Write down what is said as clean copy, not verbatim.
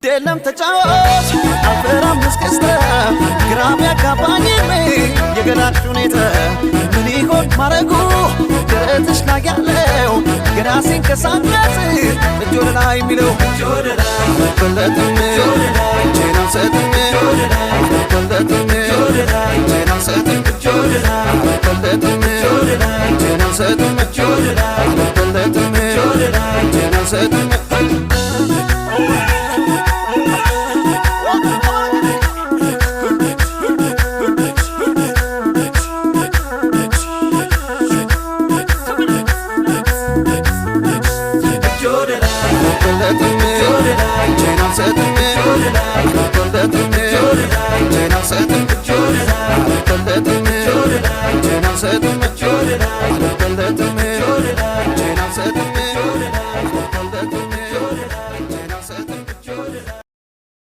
ግዴለም ተጫወት አልፈራም እስክስታ ግራም ያጋባኝም የገላሽ ሁኔታ ምን ይሆን ማረጉ ደረትሽ ላይ ያለው ገና ሲንቀሳቀስ እጅ ወደ ላይ የሚለው አልበለጥም እጄን አልሰጥም አልበለጥም እጄን አልሰጥም አልበለጥም እጄን አልሰጥም አልበለጥም እጄን አልሰጥም